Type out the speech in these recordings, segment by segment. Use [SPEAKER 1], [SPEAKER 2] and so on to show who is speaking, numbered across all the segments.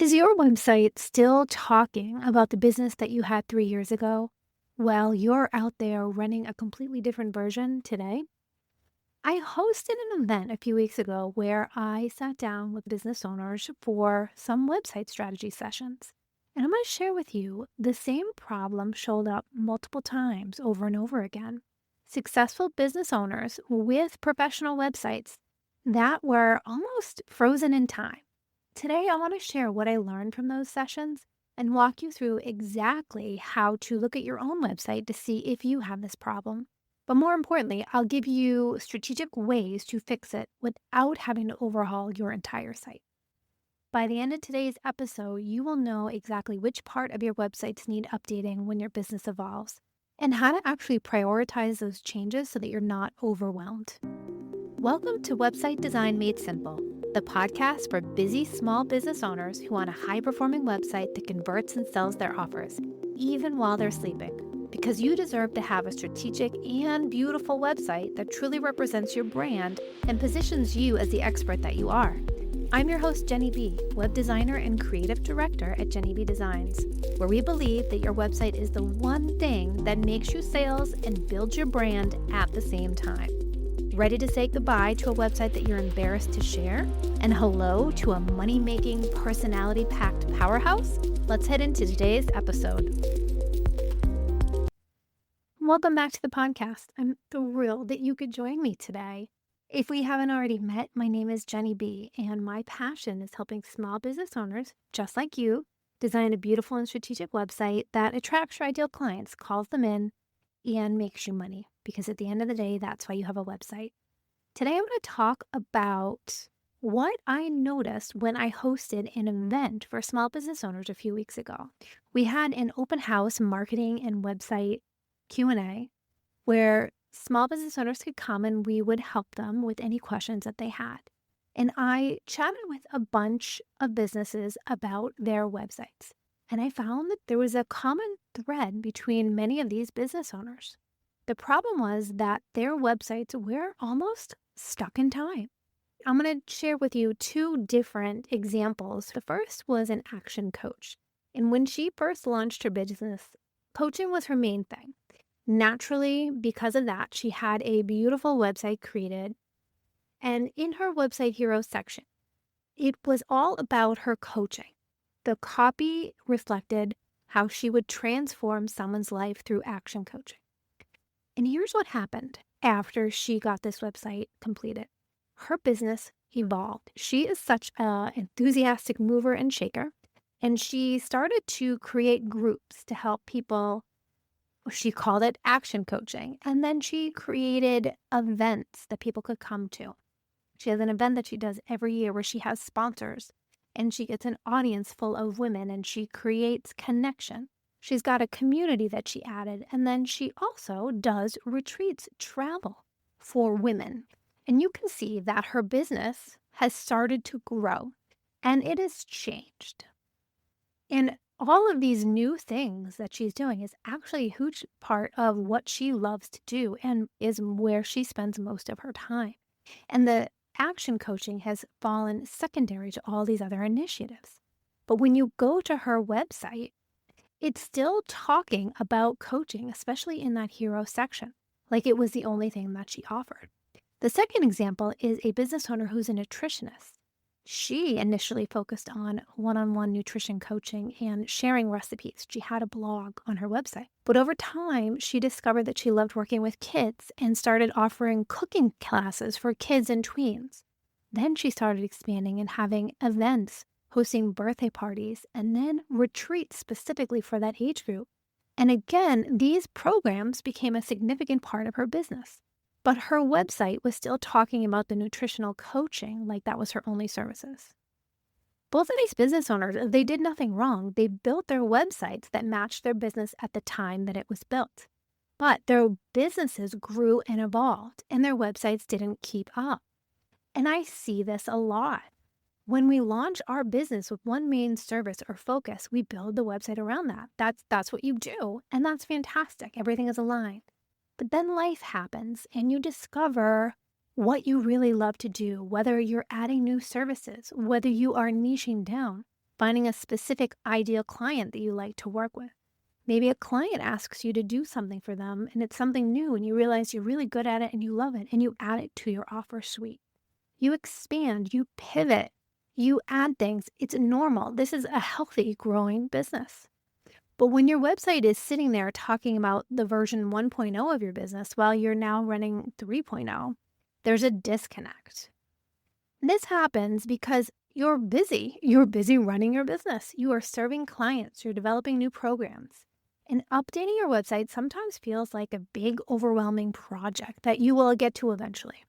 [SPEAKER 1] Is your website still talking about the business that you had 3 years ago while you're out there running a completely different version today? I hosted an event a few weeks ago where I sat down with business owners for some website strategy sessions. And I'm going to share with you the same problem showed up multiple times over and over again. Successful business owners with professional websites that were almost frozen in time. Today, I want to share what I learned from those sessions and walk you through exactly how to look at your own website to see if you have this problem. But more importantly, I'll give you strategic ways to fix it without having to overhaul your entire site. By the end of today's episode, you will know exactly which part of your websites need updating when your business evolves and how to actually prioritize those changes so that you're not overwhelmed. Welcome to Website Design Made Simple, the podcast for busy small business owners who want a high-performing website that converts and sells their offers, even while they're sleeping. Because you deserve to have a strategic and beautiful website that truly represents your brand and positions you as the expert that you are. I'm your host, Jenny B, web designer and creative director at Jenny B Designs, where we believe that your website is the one thing that makes you sales and builds your brand at the same time. Ready to say goodbye to a website that you're embarrassed to share? And hello to a money-making, personality-packed powerhouse? Let's head into today's episode. Welcome back to the podcast. I'm thrilled that you could join me today. If we haven't already met, my name is Jenny B, and my passion is helping small business owners, just like you, design a beautiful and strategic website that attracts your ideal clients, calls them in, and makes you money. Because at the end of the day, that's why you have a website. Today, I'm going to talk about what I noticed when I hosted an event for small business owners a few weeks ago. We had an open house marketing and website Q&A where small business owners could come and we would help them with any questions that they had. And I chatted with a bunch of businesses about their websites. And I found that there was a common thread between many of these business owners. The problem was that their websites were almost stuck in time. I'm going to share with you two different examples. The first was an action coach. And when she first launched her business, coaching was her main thing. Naturally, because of that, she had a beautiful website created. And in her website hero section, it was all about her coaching. The copy reflected how she would transform someone's life through action coaching. And here's what happened after she got this website completed. Her business evolved. She is such an enthusiastic mover and shaker, and she started to create groups to help people. She called it action coaching, and then she created events that people could come to. She has an event that she does every year where she has sponsors, and she gets an audience full of women, and she creates connection. She's got a community that she added, and then she also does retreats, travel for women. And you can see that her business has started to grow, and it has changed. And all of these new things that she's doing is actually a huge part of what she loves to do and is where she spends most of her time. And the action coaching has fallen secondary to all these other initiatives. But when you go to her website, it's still talking about coaching, especially in that hero section, like it was the only thing that she offered. The second example is a business owner who's a nutritionist. She initially focused on one-on-one nutrition coaching and sharing recipes. She had a blog on her website. But over time, she discovered that she loved working with kids and started offering cooking classes for kids and tweens. Then she started expanding and having events, hosting birthday parties, and then retreats specifically for that age group. And again, these programs became a significant part of her business. But her website was still talking about the nutritional coaching like that was her only services. Both of these business owners, they did nothing wrong. They built their websites that matched their business at the time that it was built. But their businesses grew and evolved, and their websites didn't keep up. And I see this a lot. When we launch our business with one main service or focus, we build the website around that. That's what you do, and that's fantastic. Everything is aligned. But then life happens and you discover what you really love to do, whether you're adding new services, whether you are niching down. finding a specific ideal client that you like to work with. Maybe a client asks you to do something for them and it's something new and you realize you're really good at it and you love it and you add it to your offer suite. You expand, you pivot, you add things. It's normal. This is a healthy, growing business. But when your website is sitting there talking about the version 1.0 of your business while you're now running 3.0, there's a disconnect. This happens because you're busy. You're busy running your business. You are serving clients. You're developing new programs. And updating your website sometimes feels like a big, overwhelming project that you will get to eventually.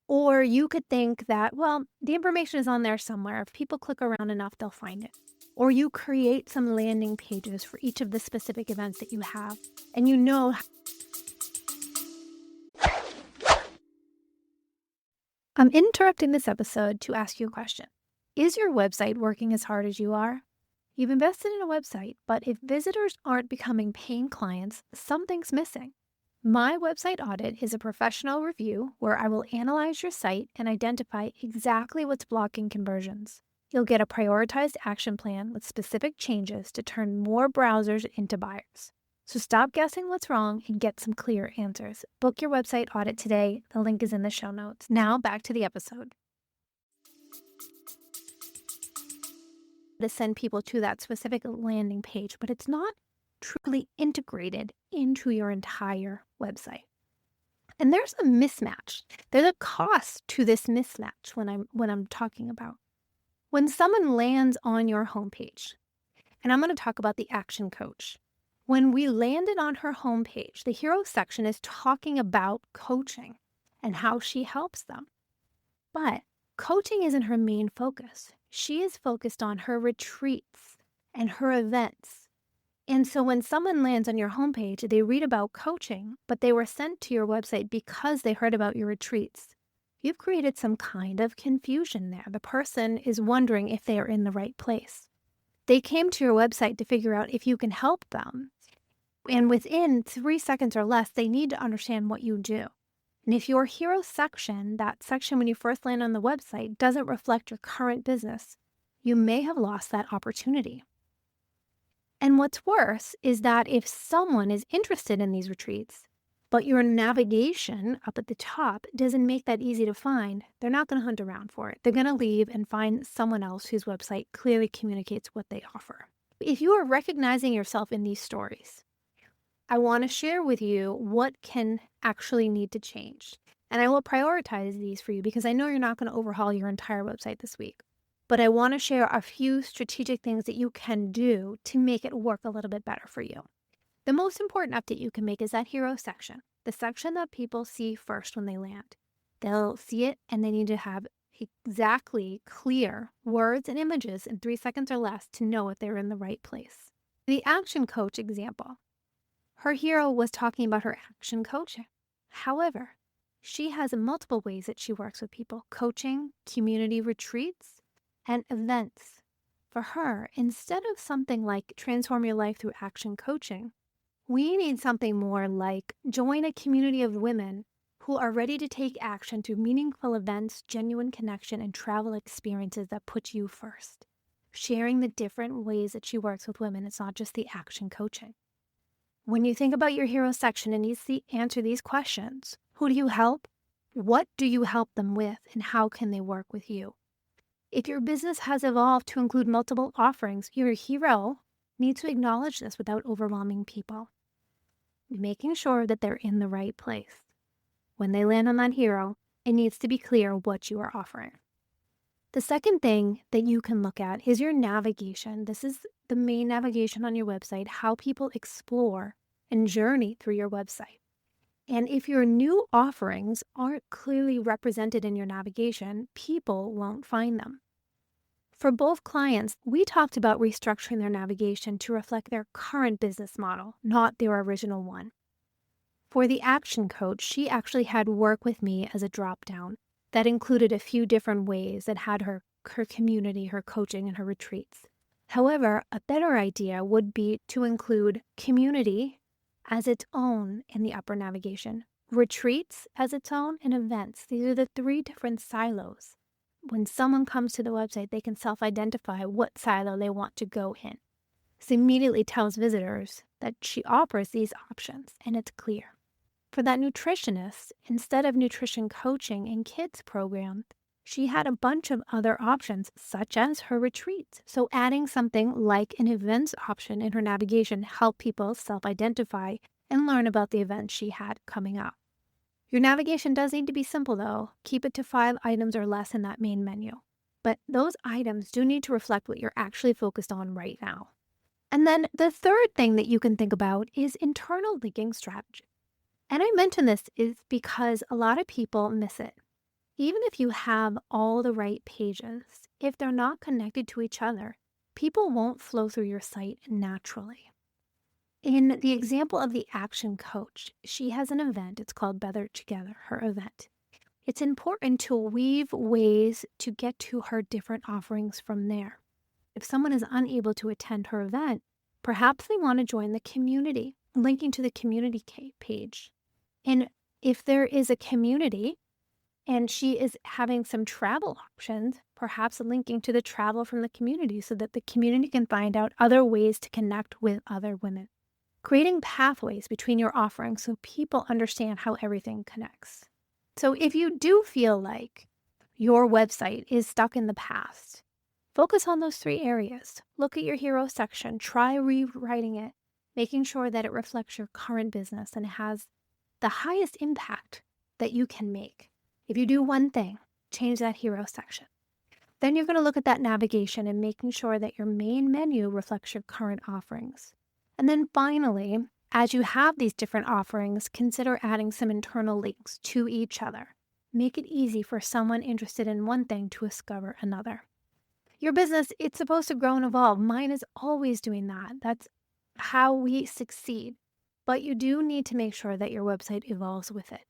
[SPEAKER 1] Or you could think that, well, the information is on there somewhere. If people click around enough, they'll find it. Or you create some landing pages for each of the specific events that you have. And you know, I'm interrupting this episode to ask you a question. Is your website working as hard as you are? You've invested in a website, but if visitors aren't becoming paying clients, something's missing. My website audit is a professional review where I will analyze your site and identify exactly what's blocking conversions. You'll get a prioritized action plan with specific changes to turn more browsers into buyers. So stop guessing what's wrong and get some clear answers. Book your website audit today. The link is in the show notes. Now back to the episode. To send people to that specific landing page, but it's not truly integrated into your entire website. And there's a mismatch. There's a cost to this mismatch when I'm talking about. When someone lands on your homepage, and I'm going to talk about the Action Coach. When we landed on her homepage, the hero section is talking about coaching and how she helps them. But coaching isn't her main focus. She is focused on her retreats and her events. And so when someone lands on your homepage, they read about coaching, but they were sent to your website because they heard about your retreats. You've created some kind of confusion there. The person is wondering if they are in the right place. They came to your website to figure out if you can help them. And within 3 seconds or less, they need to understand what you do. And if your hero section, that section when you first land on the website, doesn't reflect your current business, you may have lost that opportunity. And what's worse is that if someone is interested in these retreats, but your navigation up at the top doesn't make that easy to find, they're not going to hunt around for it. They're going to leave and find someone else whose website clearly communicates what they offer. If you are recognizing yourself in these stories, I want to share with you what can actually need to change. And I will prioritize these for you because I know you're not going to overhaul your entire website this week. But I want to share a few strategic things that you can do to make it work a little bit better for you. The most important update you can make is that hero section, the section that people see first when they land. They'll see it and they need to have exactly clear words and images in 3 seconds or less to know if they're in the right place. The Action Coach example. Her hero was talking about her action coaching. However, she has multiple ways that she works with people: coaching, community retreats, and events. For her, instead of something like transform your life through action coaching, we need something more like join a community of women who are ready to take action through meaningful events, genuine connection, and travel experiences that put you first. Sharing the different ways that she works with women, it's not just the action coaching. When you think about your hero section and needs to answer these questions, who do you help? What do you help them with? And how can they work with you? If your business has evolved to include multiple offerings, your hero needs to acknowledge this without overwhelming people, making sure that they're in the right place. When they land on that hero, it needs to be clear what you are offering. The second thing that you can look at is your navigation. This is the main navigation on your website, how people explore and journey through your website. And if your new offerings aren't clearly represented in your navigation, people won't find them. For both clients, we talked about restructuring their navigation to reflect their current business model, not their original one. For the Action Coach, she actually had work with me as a drop-down that included a few different ways that had her community, her coaching, and her retreats. However, a better idea would be to include community as its own in the upper navigation, retreats as its own, and events. These are the 3 different silos. when someone comes to the website, they can self-identify what silo they want to go in. This immediately tells visitors that she offers these options, and it's clear. For that nutritionist, instead of nutrition coaching and kids program, she had a bunch of other options, such as her retreats. So adding something like an events option in her navigation helped people self-identify and learn about the events she had coming up. Your navigation does need to be simple, though. Keep it to 5 items or less in that main menu. But those items do need to reflect what you're actually focused on right now. And then the third thing that you can think about is internal linking strategy. And I mention this is because a lot of people miss it. Even if you have all the right pages, if they're not connected to each other, people won't flow through your site naturally. In the example of the action coach, she has an event. It's called Better Together, her event. It's important to weave ways to get to her different offerings from there. If someone is unable to attend her event, perhaps they want to join the community, linking to the community page. And if there is a community and she is having some travel options, perhaps linking to the travel from the community so that the community can find out other ways to connect with other women. Creating pathways between your offerings so people understand how everything connects. So if you do feel like your website is stuck in the past, focus on those 3 areas. Look at your hero section, try rewriting it, making sure that it reflects your current business and has the highest impact that you can make. If you do one thing, change that hero section. Then you're going to look at that navigation and making sure that your main menu reflects your current offerings. And then finally, as you have these different offerings, consider adding some internal links to each other. Make it easy for someone interested in one thing to discover another. Your business, it's supposed to grow and evolve. Mine is always doing that. That's how we succeed. But you do need to make sure that your website evolves with it.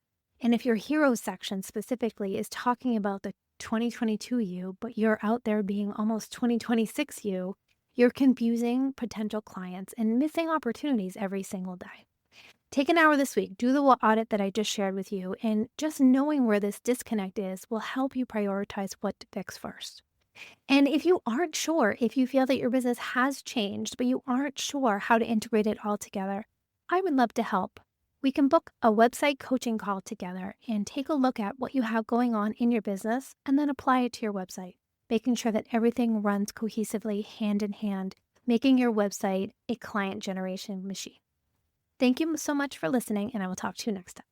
[SPEAKER 1] And if your hero section specifically is talking about the 2022 you, but you're out there being almost 2026 you, you're confusing potential clients and missing opportunities every single day. Take an hour this week, do the audit that I just shared with you, and just knowing where this disconnect is will help you prioritize what to fix first. And if you aren't sure, if you feel that your business has changed, but you aren't sure how to integrate it all together, I would love to help. We can book a website coaching call together and take a look at what you have going on in your business and then apply it to your website, making sure that everything runs cohesively hand in hand, making your website a client generation machine. Thank you so much for listening, and I will talk to you next time.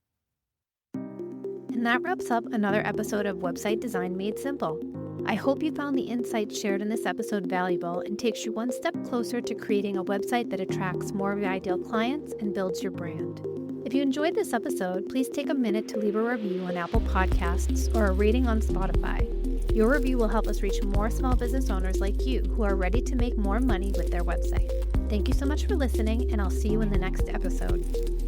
[SPEAKER 1] And that wraps up another episode of Website Design Made Simple. I hope you found the insights shared in this episode valuable and takes you one step closer to creating a website that attracts more of your ideal clients and builds your brand. If you enjoyed this episode, please take a minute to leave a review on Apple Podcasts or a rating on Spotify. Your review will help us reach more small business owners like you who are ready to make more money with their website. Thank you so much for listening, and I'll see you in the next episode.